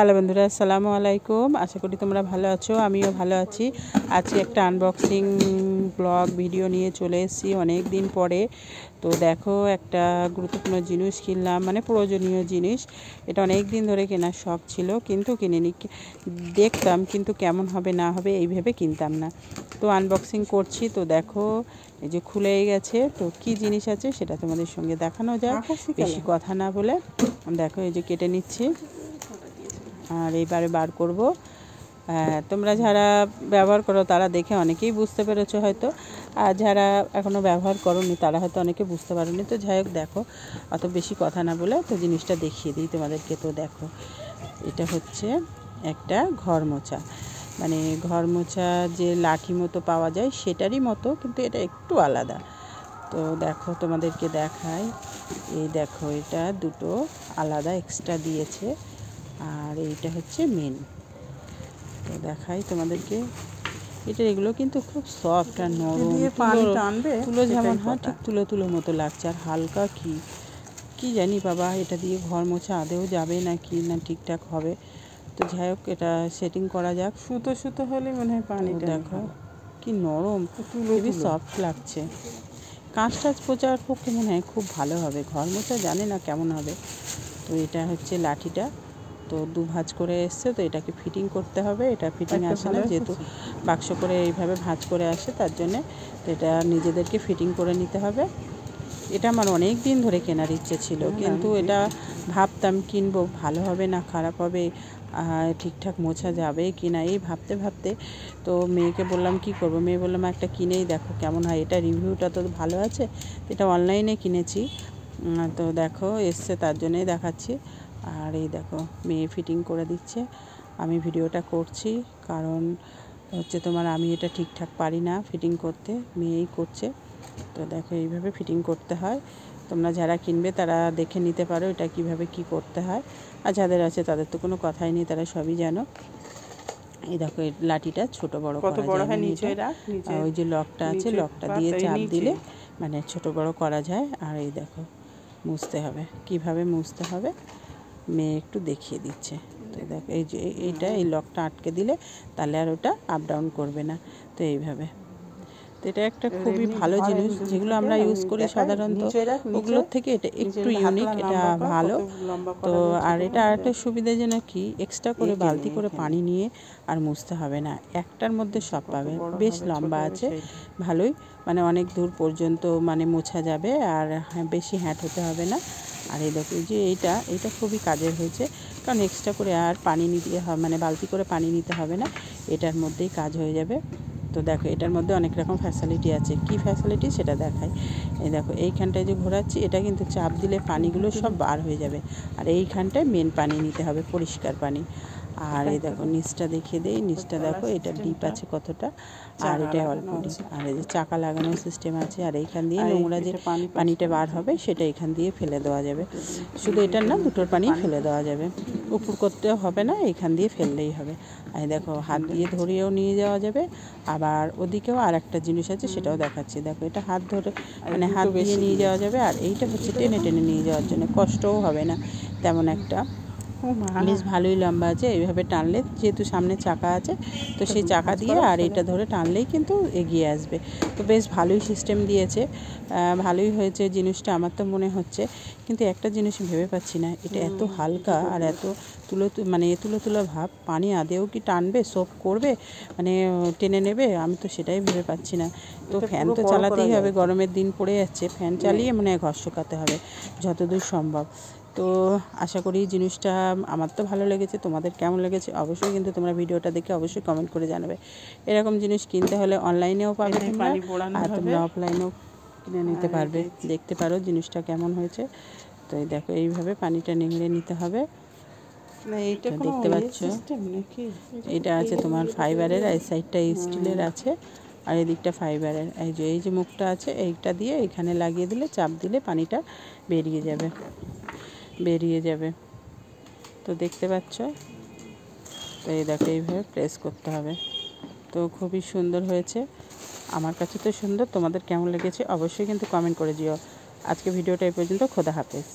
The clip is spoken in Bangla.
হ্যালো বন্ধুরা, আসসালামু আলাইকুম। আশা করি তোমরা ভালো আছো, আমিও ভালো আছি। আজকে একটা আনবক্সিং ব্লগ ভিডিও নিয়ে চলে এসেছি অনেক দিন পরে। তো দেখো, একটা গুরুত্বপূর্ণ জিনিস কিনলাম, মানে প্রয়োজনীয় জিনিস। এটা অনেক দিন ধরে কেনার শখ ছিল, কিন্তু কিনিনি। দেখতাম, কিন্তু কেমন হবে না হবে এই ভেবে কিনতাম না। তো আনবক্সিং করছি। তো দেখো, এই যে খুলেই গেছে। তো কি জিনিস আছে সেটা তোমাদের সঙ্গে দেখানো যায়, বেশি কথা না বলে। দেখো, এই যে কেটে নিচ্ছি আর এইবারে বার করব। তোমরা যারা ব্যবহার করো তারা দেখে অনেকেই বুঝতে পেরেছো হয়তো, আর যারা এখনও ব্যবহার করোনি তারা হয়তো অনেকে বুঝতে পারোনি। তো যাই হোক, দেখো, অত বেশি কথা না বলে তো জিনিসটা দেখিয়ে দিই তোমাদেরকে। তো দেখো, এটা হচ্ছে একটা ঘর মোছা, মানে ঘর মোছা যে লাঠি মতো পাওয়া যায় সেটারই মতো, কিন্তু এটা একটু আলাদা। তো দেখো, তোমাদেরকে দেখাই। এই দেখো, এটা দুটো আলাদা এক্সট্রা দিয়েছে, আর এইটা হচ্ছে মেন। তো দেখাই তোমাদেরকে। এগুলো কিন্তু খুব সফট আর নরম, তুলো যেমন হয় ঠিক তুলো মতো লাগছে, আর হালকা। কি জানি বাবা, এটা দিয়ে ঘর মোছা আদেও যাবে না কি না ঠিকঠাক হবে। তো যাই হোক, এটা সেটিং করা যাক। সুতো হলে মনে হয় পানি। দেখো কি নরম, খুবই সফট লাগছে। কাঁচ টাচ পোচার পক্ষে মনে হয় খুব ভালো হবে, ঘর মোছা জানে না কেমন হবে। তো এটা হচ্ছে লাঠিটা, তো দু ভাঁজ করে এসছে। তো এটাকে ফিটিং করতে হবে। এটা ফিটিং আসে না, যেহেতু বাক্স করে এইভাবে ভাঁজ করে আসে, তার জন্যে তো এটা নিজেদেরকে ফিটিং করে নিতে হবে। এটা আমার অনেক দিন ধরে কেনার ইচ্ছে ছিল, কিন্তু এটা ভাবতাম কিনবো, ভালো হবে না খারাপ হবে, ঠিকঠাক মোছা যাবে কি না, এই ভাবতে ভাবতে তো মেয়েকে বললাম কি করব। মেয়ে বললাম একটা কিনেই দেখো কেমন হয়। এটা রিভিউটা তো ভালো আছে, এটা অনলাইনে কিনেছি। তো দেখো এসছে, তার জন্যই দেখাচ্ছি। আর এই দেখো, মেয়ে ফিটিং করে দিচ্ছে, আমি ভিডিওটা করছি। কারণ হচ্ছে তোমার, আমি এটা ঠিকঠাক পারি না ফিটিং করতে, মেয়েই করছে। তো দেখো, এইভাবে ফিটিং করতে হয়। তোমরা যারা কিনবে তারা দেখে নিতে পারো এটা কিভাবে কি করতে হয়, আর যাদের আছে তাদের তো কোনো কথাই নেই, তারা সবই জানো। এই দেখো, এই লাঠিটা ছোট বড় করা যায়, ওই যে লকটা আছে, লকটা দিয়ে চাপ দিলে মানে ছোট বড় করা যায়। আর এই দেখো, মুছতে হবে, কিভাবে মুছতে হবে মেয়ে একটু দেখিয়ে দিচ্ছে। তো দেখো, এই যে এই লকটা আটকে দিলে তাহলে আর ওটা আপ ডাউন করবে না। তো এইভাবে, তো এটা একটা খুবই ভালো জিনিস, যেগুলো আমরা ইউজ করি সাধারণত ওগুলোর থেকে এটা একটু ইউনিক, এটা ভালো। তো আর এটা আরেকটা সুবিধা যেন কি, এক্সট্রা করে বালতি করে পানি নিয়ে আর মুছতে হবে না, একটার মধ্যে সব পাবে। বেশ লম্বা আছে, ভালোই, মানে অনেক দূর পর্যন্ত মানে মোছা যাবে, আর বেশি হ্যাট হতে হবে না। আর এই দেখো, যে এইটা খুবই কাজের হয়েছে, কারণ এক্সট্রা করে আর পানি নিতে হবে, মানে বালতি করে পানি নিতে হবে না, এটার মধ্যেই কাজ হয়ে যাবে। তো দেখো, এটার মধ্যে অনেক রকম ফ্যাসিলিটি আছে। কি ফ্যাসিলিটি সেটা দেখাই। এই দেখো, এইখানটায় যে ঘোরাচ্ছি, এটা কিন্তু চাপ দিলে পানিগুলো সব বার হয়ে যাবে, আর এইখানটায় মেন পানি নিতে হবে, পরিষ্কার পানি। আর এই দেখো, নিচটা দেখিয়ে দেই। নিচটা দেখো, এটা ডিপ আছে কতটা, আর এটা অল্প ডিপ। আর এই যে চাকা লাগানোর সিস্টেম আছে, আর এইখান দিয়ে নোংরা যে পানিটা বার হবে সেটা এখান দিয়ে ফেলে দেওয়া যাবে। শুধু এটার না, দুটোর পানি ফেলে দেওয়া যাবে, উপর করতেও হবে না, এইখান দিয়ে ফেললেই হবে। আর দেখো, হাত দিয়ে ধরিয়েও নিয়ে যাওয়া যাবে। আবার ওদিকেও আর একটা জিনিস আছে, সেটাও দেখাচ্ছি। দেখো, এটা হাত ধরে, মানে হাত দিয়ে নিয়ে যাওয়া যাবে, আর এইটা হচ্ছে টেনে টেনে নিয়ে যাওয়ার জন্য, কষ্টও হবে না তেমন একটা। বেশ ভালোই লম্বা আছে, এইভাবে টানলে, যেহেতু সামনে চাকা আছে, তো সেই চাকা দিয়ে আর এটা ধরে টানলেই কিন্তু এগিয়ে আসবে। তো বেশ ভালোই সিস্টেম দিয়েছে, ভালোই হয়েছে জিনিসটা আমার তো মনে হচ্ছে। কিন্তু একটা জিনিস ভেবে পাচ্ছি না, এটা এত হালকা আর এত তুলো ভাব, পানি আদেও কি টানবে, সোপ করবে, মানে টেনে নেবে, আমি তো সেটাই ভেবে পাচ্ছি না। তো ফ্যান তো চালাতেই হবে, গরমের দিন পড়ে যাচ্ছে, ফ্যান চালিয়ে মনে হয় ঘর শুকাতে হবে যতদূর সম্ভব। তো আশা করি জিনিসটা আমার তো ভালো লেগেছে, তোমাদের কেমন লেগেছে অবশ্যই কিন্তু তোমরা ভিডিওটা দেখে অবশ্যই কমেন্ট করে জানাবে। এরকম জিনিস কিনতে হলে অনলাইনেও পাবে তোমরা, আর তোমরা অফলাইনেও কিনে নিতে পারবে। দেখতে পারো জিনিসটা কেমন হয়েছে। তো এই দেখো, এইভাবে পানিটা নিংড়ে নিতে হবে। দেখতে পাচ্ছ, এটা আছে তোমার ফাইবারের, এই সাইডটা স্টিলের আছে, আর এদিকটা ফাইবারের। এই যে মুখটা আছে, এইটা দিয়ে এখানে লাগিয়ে দিলে, চাপ দিলে পানিটা বেরিয়ে যাবে। তো দেখতে পাচ্ছ, তো এই দেখো, এইভাবে প্রেস করতে হবে। তো খুবই সুন্দর হয়েছে, আমার কাছে তো সুন্দর। তোমাদের কেমন লেগেছে অবশ্যই কিন্তু কমেন্ট করে দিও। আজকে ভিডিওটা এই পর্যন্ত, খোদা হাফেজ।